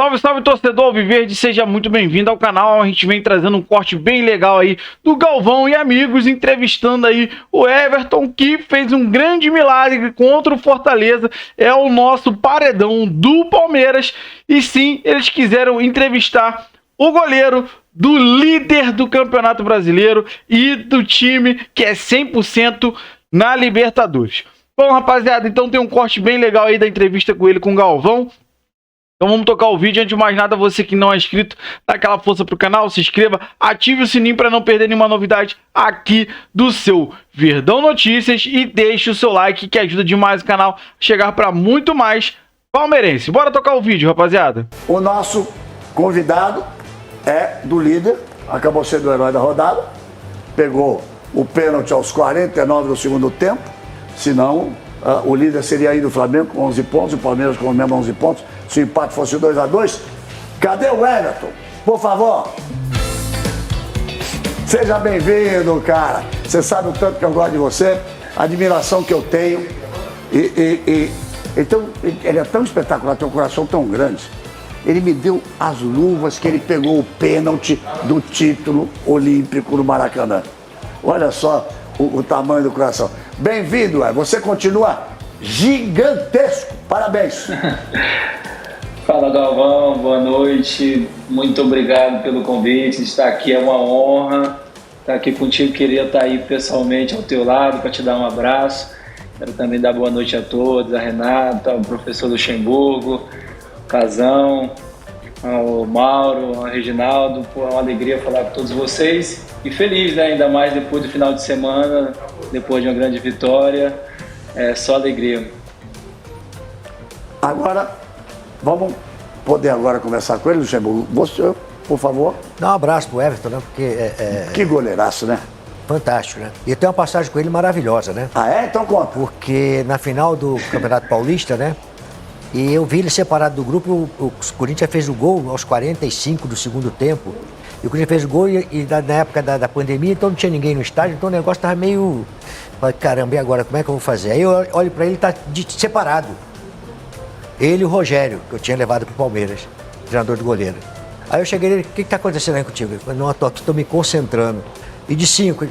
Salve, salve, torcedor alviverde, seja muito bem-vindo ao canal. A gente vem trazendo um corte bem legal aí do Galvão e amigos, entrevistando aí o Everton, que fez um grande milagre contra o Fortaleza. É o nosso paredão do Palmeiras. E sim, eles quiseram entrevistar o goleiro do líder do Campeonato Brasileiro e do time que é 100% na Libertadores. Bom, rapaziada, então tem um corte bem legal aí da entrevista com ele, com o Galvão. Então vamos tocar o vídeo. Antes de mais nada, você que não é inscrito, dá aquela força pro canal, se inscreva, ative o sininho para não perder nenhuma novidade aqui do seu Verdão Notícias e deixe o seu like que ajuda demais o canal a chegar para muito mais palmeirense. Bora tocar o vídeo, rapaziada. O nosso convidado é do líder, acabou sendo o herói da rodada, pegou o pênalti aos 49 do segundo tempo, senão o líder seria aí do Flamengo com 11 pontos, o Palmeiras com o mesmo 11 pontos. Se o empate fosse 2-2, cadê o Everton? Por favor. Seja bem-vindo, cara. Você sabe o tanto que eu gosto de você, a admiração que eu tenho. Então, ele é tão espetacular, tem um coração tão grande. Ele me deu as luvas que ele pegou o pênalti do título olímpico no Maracanã. Olha só o tamanho do coração. Bem-vindo, você continua gigantesco. Parabéns. Fala, Galvão, boa noite, muito obrigado pelo convite, estar aqui é uma honra, estar aqui contigo, queria estar aí pessoalmente ao teu lado para te dar um abraço, quero também dar boa noite a todos, a Renata, ao professor Luxemburgo, Casão, ao Mauro, ao Reginaldo, é uma alegria falar com todos vocês e feliz, né, ainda mais depois do final de semana, depois de uma grande vitória, é só alegria. Agora, vamos poder agora conversar com ele, Luxemburgo. Você, por favor. Dá um abraço pro Everton, né? Porque Que goleiraço, né? Fantástico, né? E tem uma passagem com ele maravilhosa, né? Ah, é? Então conta. Porque na final do Campeonato Paulista, né? E eu vi ele separado do grupo, o Corinthians fez o gol aos 45 do segundo tempo. E o Corinthians fez o gol e na época da pandemia, então não tinha ninguém no estádio, então o negócio tava meio... Falei, caramba, e agora? Como é que eu vou fazer? Aí eu olho pra ele, tá separado. Ele e o Rogério, que eu tinha levado pro Palmeiras, treinador de goleiro. Aí eu cheguei nele, o que tá acontecendo aí contigo? Ele falou, não, tô aqui, tô me concentrando. E de 5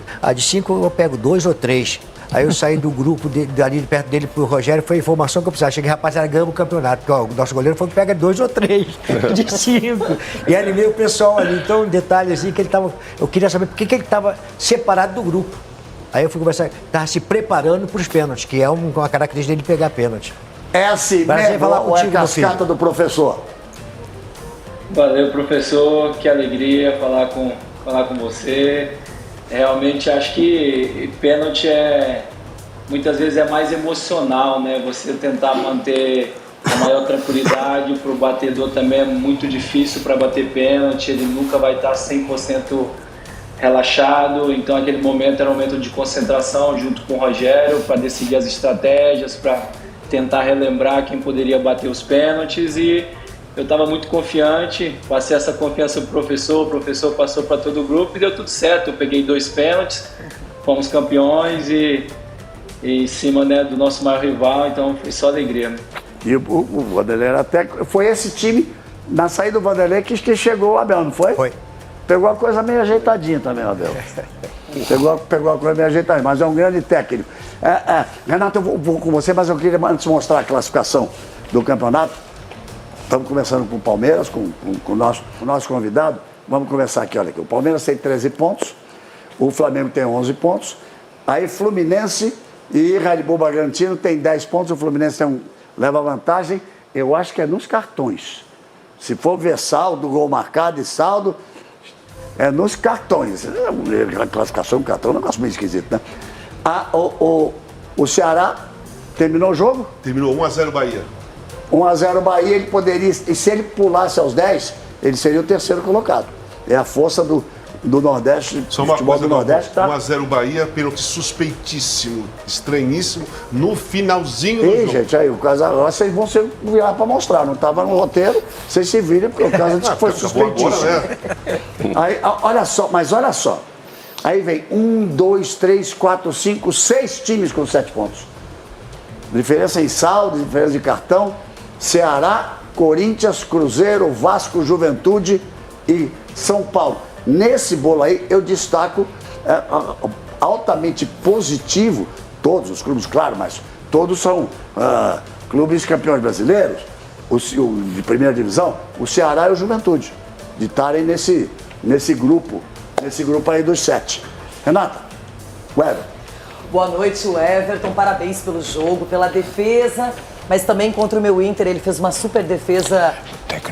eu pego 2 ou 3. Aí eu saí do grupo ali perto dele pro Rogério, foi a informação que eu precisava. Cheguei, rapaziada, ganhamos o campeonato. Porque, ó, o nosso goleiro foi que pega 2 ou 3 de 5. E animei o pessoal ali. Então, um detalhe assim, que ele tava. Eu queria saber por que ele tava separado do grupo. Aí eu fui conversar, tava se preparando pros pênaltis, que é uma característica dele pegar pênalti. É assim mesmo, ou é cascata do professor? Valeu, professor, que alegria falar com você. Realmente acho que pênalti muitas vezes é mais emocional, né? Você tentar manter a maior tranquilidade, para o batedor também é muito difícil para bater pênalti, ele nunca vai estar 100% relaxado, então aquele momento era um momento de concentração junto com o Rogério para decidir as estratégias, para tentar relembrar quem poderia bater os pênaltis e eu estava muito confiante, passei essa confiança para o professor passou para todo o grupo e deu tudo certo. Eu peguei 2 pênaltis, fomos campeões e em cima, né, do nosso maior rival, então foi só alegria. E o Vanderlei até foi esse time, na saída do Vanderlei, que chegou o Abel, não foi? Foi. Pegou a coisa meio ajeitadinha também, Abel. Pegou a coisa meio ajeitadinha, mas é um grande técnico. Renato, eu vou com você, mas eu queria antes mostrar a classificação do campeonato. Estamos começando com o Palmeiras, com o nosso convidado. Vamos começar aqui, olha aqui. O Palmeiras tem 13 pontos, o Flamengo tem 11 pontos, aí Fluminense e Red Bull Bragantino tem 10 pontos, o Fluminense leva vantagem, eu acho que é nos cartões. Se for ver saldo, gol marcado e saldo, é nos cartões. A classificação do cartão é um negócio meio esquisito, né? O Ceará terminou o jogo? Terminou 1-0 Bahia. 1-0 Bahia, ele poderia, e se ele pulasse aos 10, ele seria o terceiro colocado. É a força do Nordeste, Só do uma futebol coisa, do Nordeste, tá? 1-0 Bahia, pênalti suspeitíssimo, estranhíssimo, no finalzinho do jogo. Gente, aí o caso agora vocês vão se virar para mostrar, não estava no roteiro, vocês se viram, porque o caso disse que foi suspeitíssimo. Agora, né? Aí, olha só, aí vem 1, 2, 3, 4, 5, 6 times com 7 pontos. Diferença em saldo, diferença de cartão. Ceará Corinthians, Cruzeiro, Vasco, Juventude e São Paulo. Nesse bolo aí, eu destaco altamente positivo, todos os clubes, claro, mas todos são clubes campeões brasileiros, de primeira divisão, o Ceará e o Juventude, de estarem nesse grupo aí dos 7. Renata, Everton. Boa noite, Everton. Parabéns pelo jogo, pela defesa, mas também contra o meu Inter. Ele fez uma super defesa.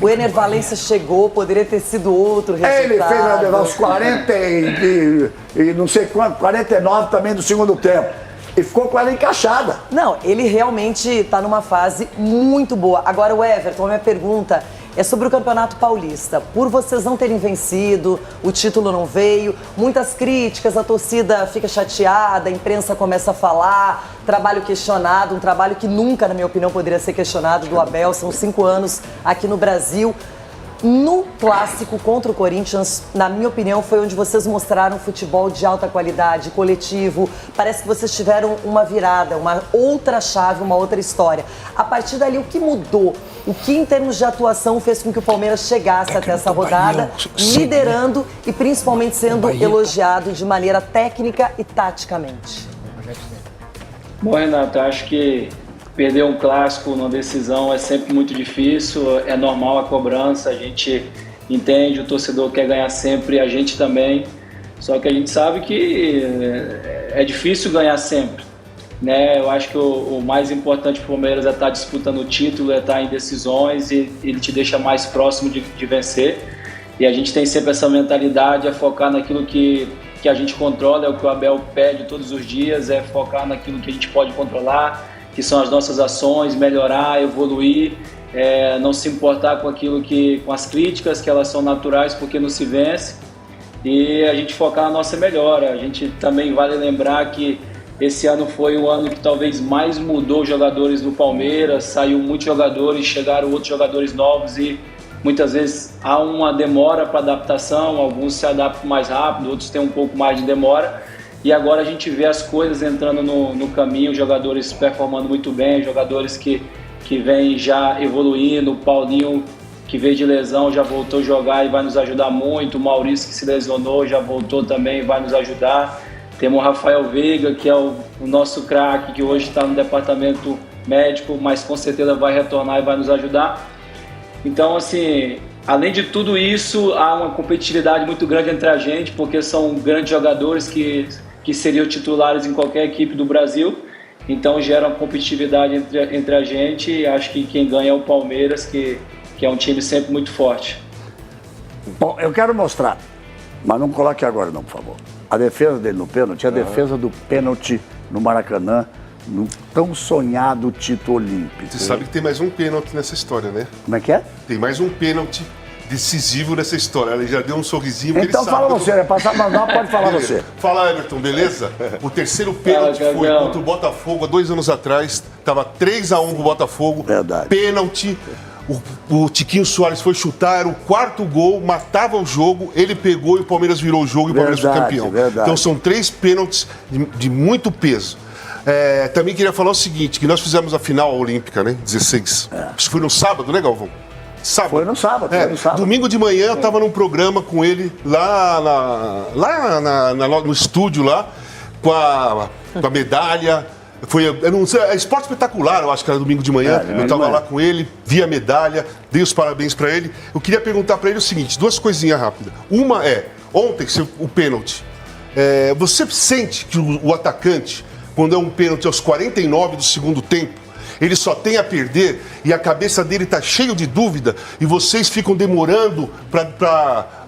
O Ener Valencia chegou, poderia ter sido outro resultado. Ele fez aos 40 e não sei quanto, 49 também do segundo tempo. E ficou com ela encaixada. Não, ele realmente está numa fase muito boa. Agora, o Everton, a minha pergunta é sobre o Campeonato Paulista. Por vocês não terem vencido, o título não veio, muitas críticas, a torcida fica chateada, a imprensa começa a falar, trabalho questionado, um trabalho que nunca, na minha opinião, poderia ser questionado do Abel. São 5 anos aqui no Brasil. No clássico contra o Corinthians, na minha opinião, foi onde vocês mostraram futebol de alta qualidade, coletivo. Parece que vocês tiveram uma virada, uma outra chave, uma outra história. A partir dali, o que mudou? O que, em termos de atuação, fez com que o Palmeiras chegasse até essa rodada, liderando e principalmente sendo elogiado de maneira técnica e taticamente? Bom, Renato, acho que perder um clássico numa decisão é sempre muito difícil, é normal a cobrança, a gente entende, o torcedor quer ganhar sempre, a gente também, só que a gente sabe que é difícil ganhar sempre, né? Eu acho que o mais importante para o Palmeiras é estar disputando o título, é estar em decisões e ele te deixa mais próximo de vencer, e a gente tem sempre essa mentalidade, é focar naquilo que a gente controla, é o que o Abel pede todos os dias, é focar naquilo que a gente pode controlar, que são as nossas ações, melhorar, evoluir, não se importar com com as críticas, que elas são naturais porque não se vence, e a gente focar na nossa melhora. A gente também vale lembrar que esse ano foi o ano que talvez mais mudou os jogadores do Palmeiras, saiu muitos jogadores, chegaram outros jogadores novos e muitas vezes há uma demora para adaptação, alguns se adaptam mais rápido, outros têm um pouco mais de demora. E agora a gente vê as coisas entrando no caminho, jogadores performando muito bem, jogadores que vêm já evoluindo, o Paulinho, que veio de lesão, já voltou a jogar e vai nos ajudar muito, o Maurício, que se lesionou, já voltou também e vai nos ajudar. Temos o Rafael Veiga, que é o nosso craque, que hoje está no departamento médico, mas com certeza vai retornar e vai nos ajudar. Então, assim, além de tudo isso, há uma competitividade muito grande entre a gente, porque são grandes jogadores que seriam titulares em qualquer equipe do Brasil, então gera uma competitividade entre a gente, e acho que quem ganha é o Palmeiras, que é um time sempre muito forte. Bom, eu quero mostrar, mas não coloque agora não, por favor. A defesa dele no pênalti, a defesa do pênalti no Maracanã, no tão sonhado título olímpico. Você sabe que tem mais um pênalti nessa história, né? Como é que é? Tem mais um pênalti decisivo nessa história. Ele já deu um sorrisinho. Então fala você, é passar mandar, pode falar você. Fala, Everton, beleza? O terceiro pênalti foi contra o Botafogo há 2 anos atrás. Tava 3-1 pro Botafogo. Verdade. Pênalti. O Tiquinho Soares foi chutar, era o 4º gol, matava o jogo, ele pegou e o Palmeiras virou o jogo e o Palmeiras foi campeão. Verdade. Então são 3 pênaltis de muito peso. Também queria falar o seguinte, que nós fizemos a final olímpica, né? 16. Isso foi no sábado, né, Galvão? Sábado. Foi no sábado, Domingo de manhã eu estava num programa com ele lá no estúdio lá, com a medalha. Era um esporte espetacular, eu acho que era domingo de manhã. Eu estava lá com ele, vi a medalha, dei os parabéns para ele. Eu queria perguntar para ele o seguinte, 2 coisinhas rápidas. Uma ontem, o pênalti, você sente que o atacante, quando é um pênalti aos 49 do segundo tempo, ele só tem a perder e a cabeça dele está cheia de dúvida e vocês ficam demorando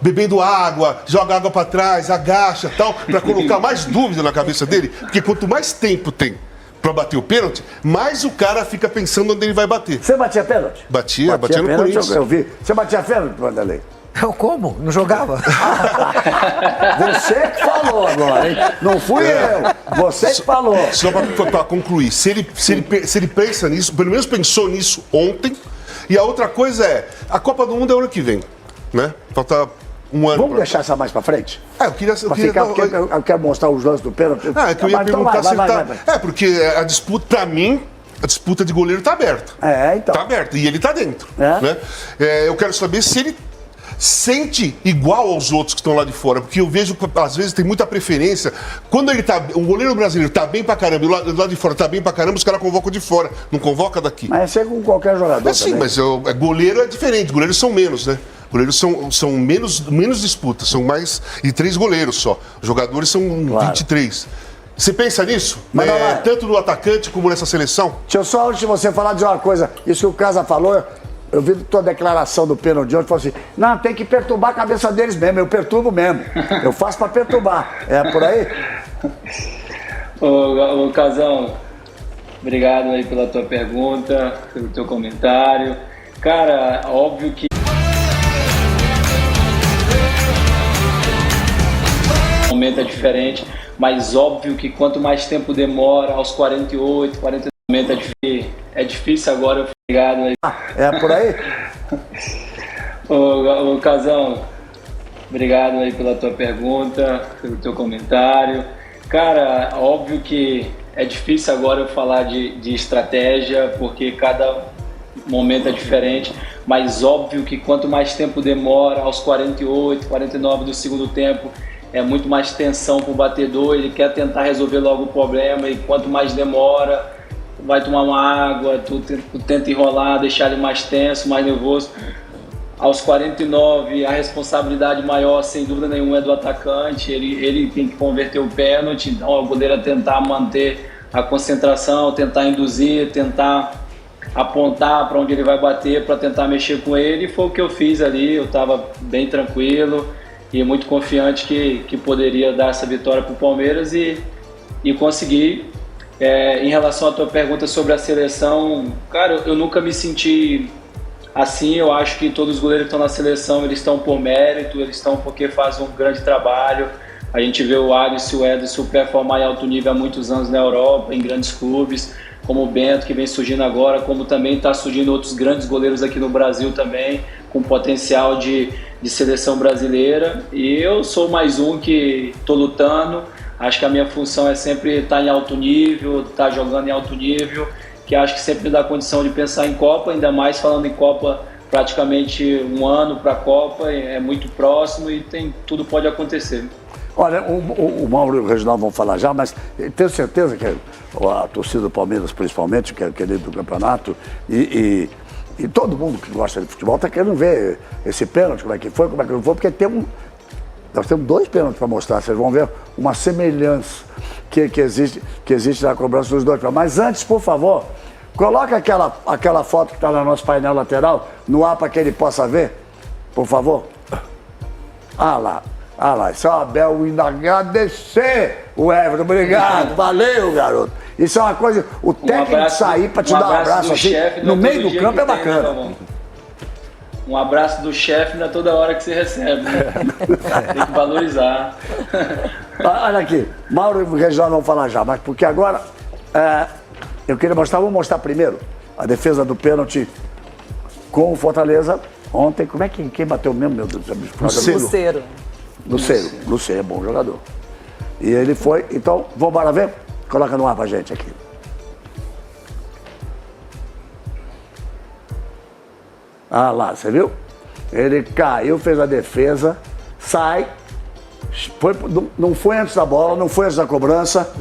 bebendo água, joga água para trás, agacha e tal, para colocar mais dúvida na cabeça dele? Porque quanto mais tempo tem para bater o pênalti, mais o cara fica pensando onde ele vai bater. Você batia pênalti? Batia no pênalti, Corinthians. eu vi. Você batia pênalti, Vanderlei? Eu como? Não jogava? Você que falou agora, hein? Não fui eu. Você que falou. Só para concluir, se ele pensa nisso, pelo menos pensou nisso ontem, e a outra coisa a Copa do Mundo é ano que vem, né? Falta um ano. Vamos deixar essa mais pra frente? Eu quero mostrar os lances do pênalti. que eu ia perguntar se ele tá... porque a disputa, pra mim, a disputa de goleiro tá aberta. Então. Tá aberta, e ele tá dentro. É. Né? Eu quero saber se ele sente igual aos outros que estão lá de fora, porque eu vejo que às vezes tem muita preferência. Quando o goleiro brasileiro tá bem pra caramba e o lá de fora tá bem pra caramba, os caras convocam de fora, não convoca daqui. Mas isso é com qualquer jogador. Sim, mas goleiro é diferente, goleiros são menos, né? Goleiros são menos disputas, são mais de 3 goleiros só. Os jogadores são 23. Você pensa nisso? Tanto no atacante como nessa seleção? Deixa eu só, antes de você falar, dizer uma coisa. Isso que o Casa falou, eu vi tua declaração do pênalti de ontem, falou assim, não, tem que perturbar a cabeça deles mesmo, eu perturbo mesmo. Eu faço pra perturbar. É por aí? Ô Casão, obrigado aí pela tua pergunta, pelo teu comentário. Cara, óbvio que o momento é diferente, mas óbvio que quanto mais tempo demora, aos 48, 49, é difícil agora, obrigado aí. É por aí? Ô Casão, obrigado aí pela tua pergunta, pelo teu comentário. Cara, óbvio que é difícil agora eu falar de estratégia, porque cada momento é diferente, mas óbvio que quanto mais tempo demora, aos 48, 49 do segundo tempo, é muito mais tensão pro batedor, ele quer tentar resolver logo o problema e quanto mais demora, vai tomar uma água, tu tenta enrolar, deixar ele mais tenso, mais nervoso. Aos 49, a responsabilidade maior, sem dúvida nenhuma, é do atacante, ele tem que converter o pênalti, então o goleiro tentar manter a concentração, tentar induzir, tentar apontar para onde ele vai bater, para tentar mexer com ele, e foi o que eu fiz ali, eu estava bem tranquilo e muito confiante que poderia dar essa vitória para o Palmeiras e conseguir. Em relação à tua pergunta sobre a seleção, cara, eu nunca me senti assim. Eu acho que todos os goleiros que estão na seleção, eles estão por mérito, eles estão porque fazem um grande trabalho. A gente vê o Alisson e o Ederson performar em alto nível há muitos anos na Europa, em grandes clubes, como o Bento, que vem surgindo agora, como também está surgindo outros grandes goleiros aqui no Brasil também, com potencial de seleção brasileira. E eu sou mais um que estou lutando. Acho que a minha função é sempre estar em alto nível, estar jogando em alto nível, que acho que sempre me dá condição de pensar em Copa, ainda mais falando em Copa, praticamente um ano para a Copa, é muito próximo e tudo pode acontecer. Olha, o Mauro e o Reginaldo vão falar já, mas tenho certeza que a torcida do Palmeiras, principalmente, que é líder do campeonato, e todo mundo que gosta de futebol está querendo ver esse pênalti, como é que foi, como é que não foi, porque nós temos 2 pênaltis para mostrar, vocês vão ver uma semelhança que existe na cobrança dos 2 pênaltis. Mas antes, por favor, coloca aquela foto que está no nosso painel lateral no ar para que ele possa ver, por favor. Ah lá, isso é o Abel indo agradecer o Everton, obrigado, valeu, garoto. Isso é uma coisa, o técnico sair para te dar um abraço assim, no meio do campo é bacana. Um abraço do chefe não é toda hora que você recebe, né? Tem que valorizar. Olha aqui, Mauro e o Reginaldo vão falar já, mas porque agora eu queria mostrar, vou mostrar primeiro a defesa do pênalti com o Fortaleza ontem. Como é que quem bateu mesmo, meu Deus? Lucero é bom jogador. E ele foi, então, vamos para ver? Coloca no ar pra gente aqui. Ah lá, você viu? Ele caiu, fez a defesa, sai, não foi antes da bola, não foi antes da cobrança.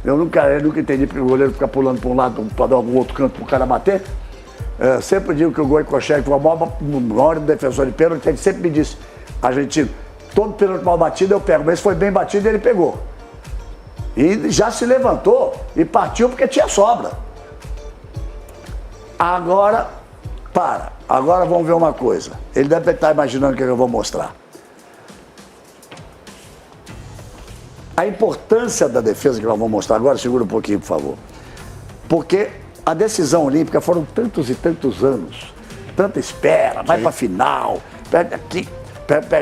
Eu nunca entendi porque o goleiro fica pulando para um lado para dar algum outro canto para o cara bater. Sempre digo que o Goicoechea foi o maior defensor de pênalti, ele sempre me disse, argentino, todo pênalti mal batido eu pego, mas esse foi bem batido e ele pegou. E já se levantou e partiu porque tinha sobra. Agora vamos ver uma coisa. Ele deve estar imaginando o que eu vou mostrar. A importância da defesa que nós vamos mostrar agora, segura um pouquinho, por favor. Porque a decisão olímpica foram tantos e tantos anos, tanta espera, vai para a final, pega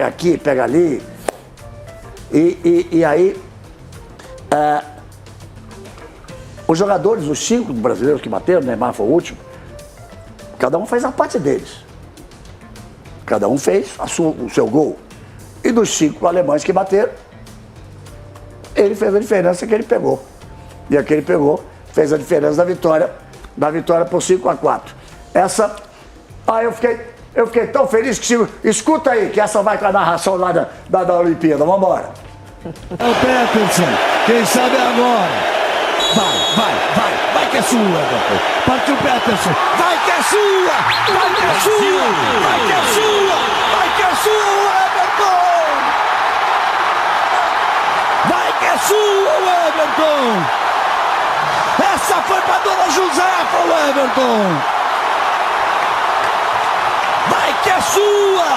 aqui, pega ali. E aí, os jogadores, os 5 brasileiros que bateram, Neymar foi o último, cada um fez a parte deles. Cada um fez o seu gol. E dos 5 alemães que bateram, ele fez a diferença que ele pegou. E aquele pegou, fez a diferença da vitória da vitória por 5-4. Essa... eu fiquei tão feliz que... Escuta aí, que essa vai com a narração lá da Olimpíada. Vamos embora. É o Peterson, quem sabe agora. Vai que é sua, Everton. Partiu o Peterson, vai que é sua, vai que é sua, vai que é sua, vai que é sua, Everton. Vai que é sua, Everton. Essa foi pra dona Josefa, o Everton. Vai que é sua.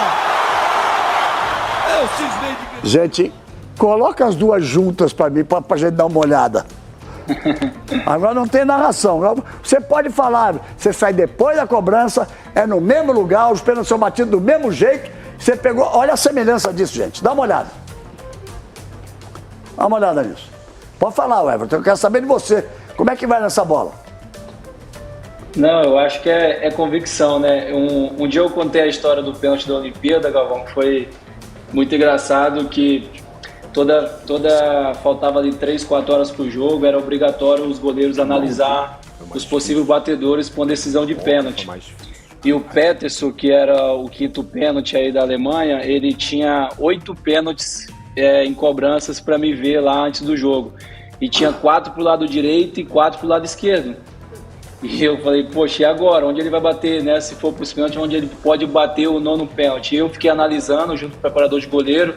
Eu cismei de... Gente, coloca as duas juntas pra mim, pra gente dar uma olhada. Agora não tem narração. Você pode falar, você sai depois da cobrança, é no mesmo lugar, os pênaltis são batidos do mesmo jeito. Você pegou, olha a semelhança disso, gente. Dá uma olhada. Dá uma olhada nisso. Pode falar, Everton, eu quero saber de você. Como é que vai nessa bola? Não, eu acho que é convicção, né? Um dia eu contei a história do pênalti da Olimpíada, Galvão, que foi muito engraçado, que faltava ali 3, 4 horas pro jogo, era obrigatório os goleiros analisar os possíveis batedores com decisão de pênalti. E o Peterson, que era o quinto pênalti aí da Alemanha, ele tinha 8 pênaltis em cobranças para me ver lá antes do jogo. E tinha 4 pro lado direito e 4 pro lado esquerdo. E eu falei, poxa, e agora? Onde ele vai bater, né? Se for pros pênaltis, onde ele pode bater o nono pênalti? Eu fiquei analisando junto com o preparador de goleiro.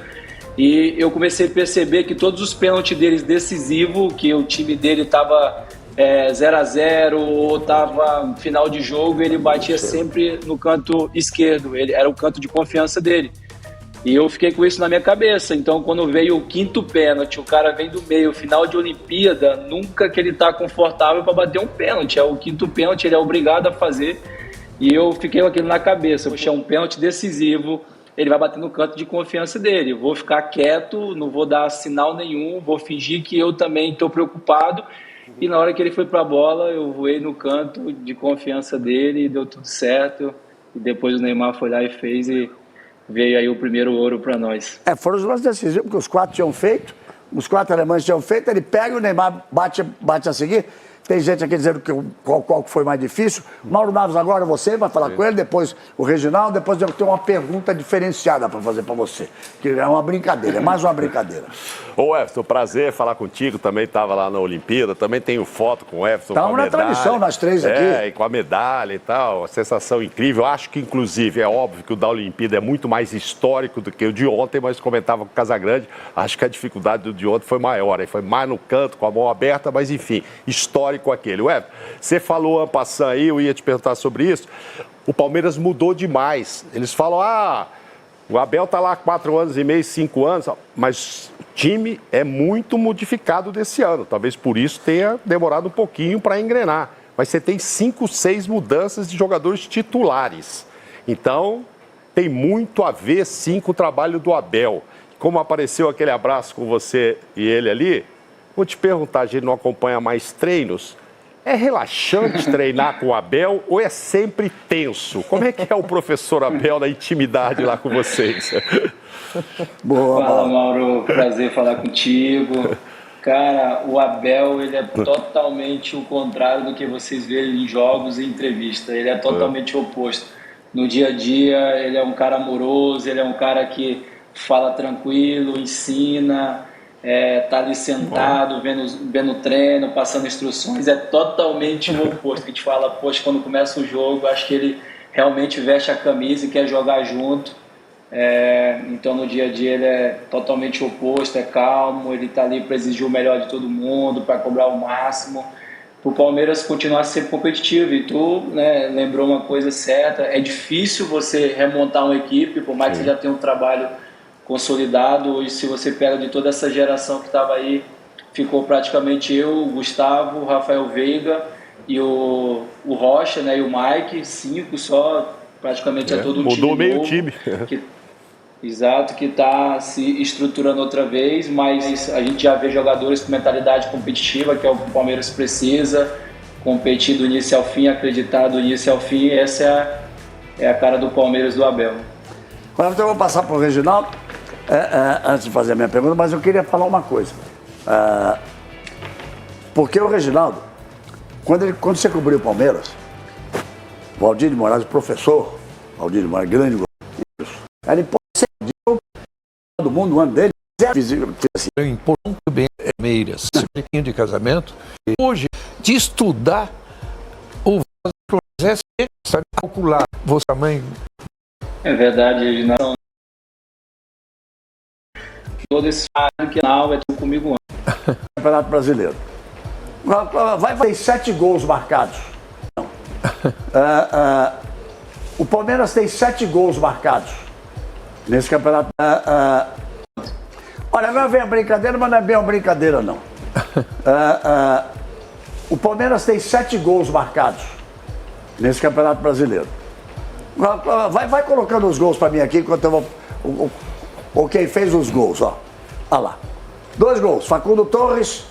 E eu comecei a perceber que todos os pênaltis deles decisivos, que o time dele estava 0-0 ou estava final de jogo, ele batia sempre no canto esquerdo, ele era o canto de confiança dele. E eu fiquei com isso na minha cabeça. Então, quando veio o quinto pênalti, o cara vem do meio, final de Olimpíada, nunca que ele está confortável para bater um pênalti. É o quinto pênalti, ele é obrigado a fazer. E eu fiquei com aquilo na cabeça. Poxa, é um pênalti decisivo. Ele vai bater no canto de confiança dele. Eu vou ficar quieto, não vou dar sinal nenhum, vou fingir que eu também estou preocupado. E na hora que ele foi para a bola, eu voei no canto de confiança dele e deu tudo certo. E depois o Neymar foi lá e fez e veio aí o primeiro ouro para nós. Foram os lances decisivos, porque os 4 tinham feito, os 4 alemães tinham feito, ele pega e o Neymar bate a seguir. Tem gente aqui dizendo que qual foi mais difícil. Mauro Naves, agora você vai falar com ele, depois o Reginaldo, depois eu tenho uma pergunta diferenciada para fazer para você, que é uma brincadeira, é mais uma brincadeira. Ô Everton, prazer falar contigo, também estava lá na Olimpíada, também tenho foto com o Everton, Estamos com a medalha. na transmissão, nós 3 aqui. E com a medalha e tal, a sensação incrível. Acho que, inclusive, é óbvio que o da Olimpíada é muito mais histórico do que o de ontem, mas comentava com o Casagrande, acho que a dificuldade do de ontem foi maior, aí foi mais no canto, com a mão aberta, mas enfim, histórico aquele. Ué, você falou, Ampassan, aí, eu ia te perguntar sobre isso, o Palmeiras mudou demais. Eles falam, o Abel tá lá há 4 anos e meio, 5 anos, mas o time é muito modificado desse ano. Talvez por isso tenha demorado um pouquinho para engrenar. Mas você tem 5, 6 mudanças de jogadores titulares. Então, tem muito a ver, sim, com o trabalho do Abel. Como apareceu aquele abraço com você e ele ali, vou te perguntar, a gente não acompanha mais treinos? É relaxante treinar com o Abel ou é sempre tenso? Como é que é o professor Abel na intimidade lá com vocês? Boa, Fala, Mauro. Prazer falar contigo. Cara, o Abel, ele é totalmente o contrário do que vocês veem em jogos e entrevistas. Ele é totalmente o oposto. No dia a dia, ele é um cara amoroso, ele é um cara que fala tranquilo, ensina... tá ali sentado, vendo o treino, passando instruções, é totalmente o oposto. A gente fala, poxa, quando começa o jogo, acho que ele realmente veste a camisa e quer jogar junto. Então no dia a dia ele é totalmente oposto, é calmo, ele tá ali para exigir o melhor de todo mundo, para cobrar o máximo, para o Palmeiras continuar sempre competitivo. E tu, né, lembrou uma coisa certa, é difícil você remontar uma equipe, por mais que você já tenha um trabalho consolidado. E se você pega de toda essa geração que estava aí, ficou praticamente eu, o Gustavo, o Rafael Veiga e o Rocha, né, e o Mike, 5 só, praticamente é todo um time mudou meio novo, time. Exato, que está se estruturando outra vez, mas a gente já vê jogadores com mentalidade competitiva, que é o que o Palmeiras precisa, competir do início ao fim, acreditar do início ao fim. Essa é a cara do Palmeiras do Abel. Agora então eu vou passar para o Reginaldo. Antes de fazer a minha pergunta, mas eu queria falar uma coisa. Porque o Reginaldo, Quando você cobriu o Palmeiras, Valdir de Moraes, professor, Valdir de Moraes, grande goleiro, ele pode ser do mundo, o ano dele, assim. Muito bem, Meiras, esse de casamento, hoje, de estudar o Zé, sabe calcular, você mãe. É verdade, não. Todo esse canal é tudo comigo antes. Campeonato Brasileiro. Vai ter 7 gols marcados. Não. O Palmeiras tem 7 gols marcados nesse campeonato. Olha, agora vem a brincadeira, mas não é bem uma brincadeira, não. O Palmeiras tem 7 gols marcados nesse campeonato brasileiro. Vai colocando os gols para mim aqui, enquanto eu vou. Quem fez os gols, ó. Olha lá. 2 gols, Facundo Torres,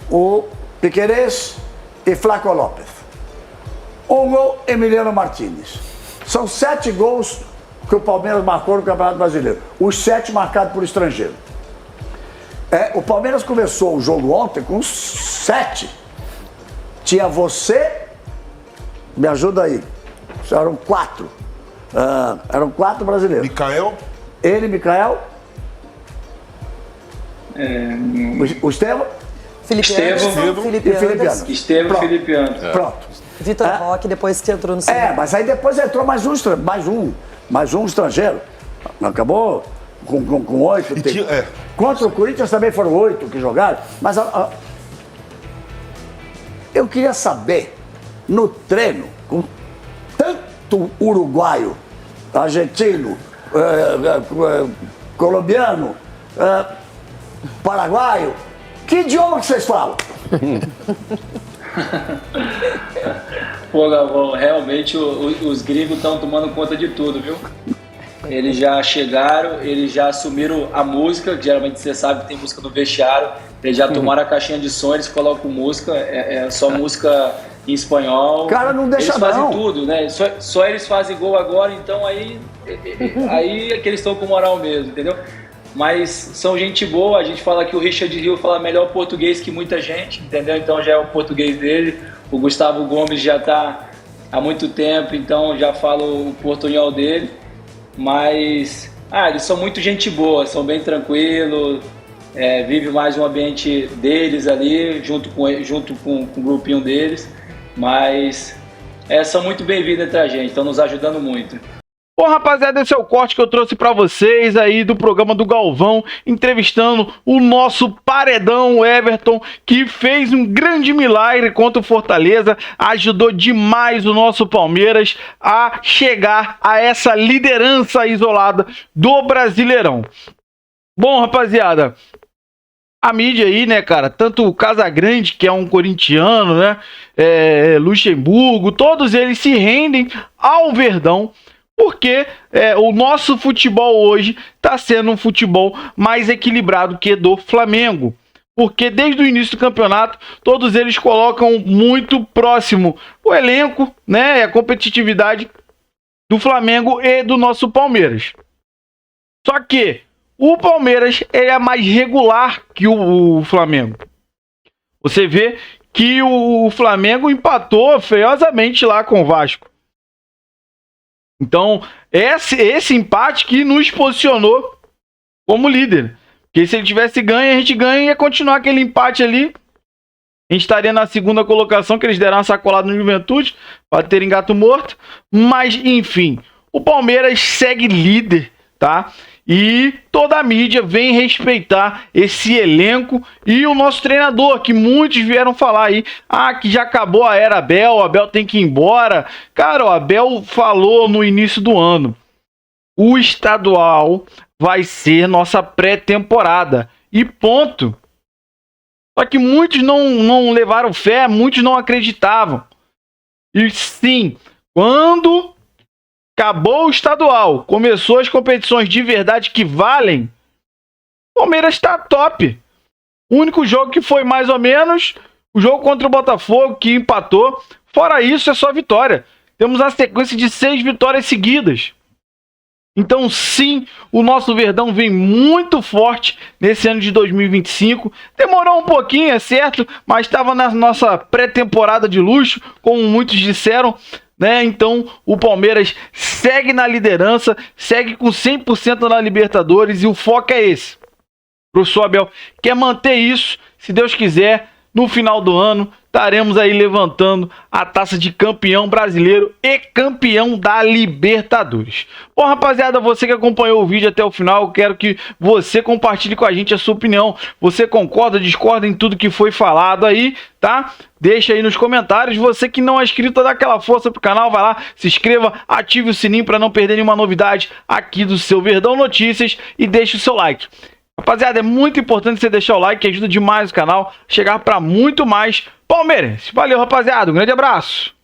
o Piquerez e Flaco Lopes. 1 gol, Emiliano Martínez. São 7 gols que o Palmeiras marcou no Campeonato Brasileiro. Os 7 marcados por estrangeiro. O Palmeiras começou o jogo ontem com 7. Tinha você, me ajuda aí, eram 4. Eram 4 brasileiros. Micael. Ele, Micael. O Estevão. Felipe Anderson, Felipe Anderson. Estevão e Felipe Anderson. Pronto. Vitor Roque, depois que entrou no segundo. Mas aí depois entrou mais um estrangeiro. Acabou com 8. Contra o Corinthians também foram 8 que jogaram. Mas eu queria saber, no treino, com tanto uruguaio, argentino, colombiano, paraguaio, que idioma que vocês falam? Pô, Galvão, realmente os gringos estão tomando conta de tudo, viu? Eles já chegaram, eles já assumiram a música, geralmente você sabe que tem música no vestiário, eles já tomaram a caixinha de som, eles colocam música, é só música em espanhol. Cara, não deixa eles fazem não. tudo, né? Só eles fazem gol agora, então aí é que eles estão com moral mesmo, entendeu? Mas são gente boa, a gente fala que o Richard Hill fala melhor português que muita gente, entendeu? Então já é o português dele. O Gustavo Gomes já está há muito tempo, então já fala o portunhol dele. Mas, eles são muito gente boa, são bem tranquilos, vive mais um ambiente deles ali, junto com o grupinho deles. Mas são muito bem-vindos entre a gente, estão nos ajudando muito. Bom, rapaziada, esse é o corte que eu trouxe pra vocês aí do programa do Galvão, entrevistando o nosso paredão, o Everton, que fez um grande milagre contra o Fortaleza, ajudou demais o nosso Palmeiras a chegar a essa liderança isolada do Brasileirão. Bom, rapaziada, a mídia aí, né, cara, tanto o Casagrande, que é um corintiano, né, Luxemburgo, todos eles se rendem ao Verdão, porque o nosso futebol hoje está sendo um futebol mais equilibrado que do Flamengo. Porque desde o início do campeonato, todos eles colocam muito próximo o elenco, né, a competitividade do Flamengo e do nosso Palmeiras. Só que o Palmeiras é mais regular que o Flamengo. Você vê que o Flamengo empatou feiosamente lá com o Vasco. Então, esse empate que nos posicionou como líder. Porque se ele tivesse ganho, a gente ganha e ia continuar aquele empate ali. A gente estaria na segunda colocação, que eles deram uma sacolada no Juventude, para terem gato morto. Mas, enfim, o Palmeiras segue líder, tá? E toda a mídia vem respeitar esse elenco e o nosso treinador, que muitos vieram falar aí, que já acabou a era Abel, o Abel tem que ir embora. Cara, o Abel falou no início do ano, o estadual vai ser nossa pré-temporada e ponto. Só que muitos não levaram fé, muitos não acreditavam. E sim, quando acabou o estadual, começou as competições de verdade que valem, o Palmeiras está top. O único jogo que foi mais ou menos o jogo contra o Botafogo, que empatou. Fora isso, é só vitória. Temos a sequência de 6 vitórias seguidas. Então, sim, o nosso Verdão vem muito forte nesse ano de 2025. Demorou um pouquinho, é certo, mas estava na nossa pré-temporada de luxo, como muitos disseram, né? Então, o Palmeiras segue na liderança, segue com 100% na Libertadores e o foco é esse. O professor Abel quer manter isso, se Deus quiser, no final do ano estaremos aí levantando a taça de campeão brasileiro e campeão da Libertadores. Bom, rapaziada, você que acompanhou o vídeo até o final, eu quero que você compartilhe com a gente a sua opinião. Você concorda, discorda em tudo que foi falado aí, tá? Deixa aí nos comentários. Você que não é inscrito, dá aquela força pro canal, vai lá, se inscreva, ative o sininho para não perder nenhuma novidade aqui do seu Verdão Notícias e deixe o seu like. Rapaziada, é muito importante você deixar o like, que ajuda demais o canal a chegar para muito mais palmeirense. Valeu, rapaziada. Um grande abraço.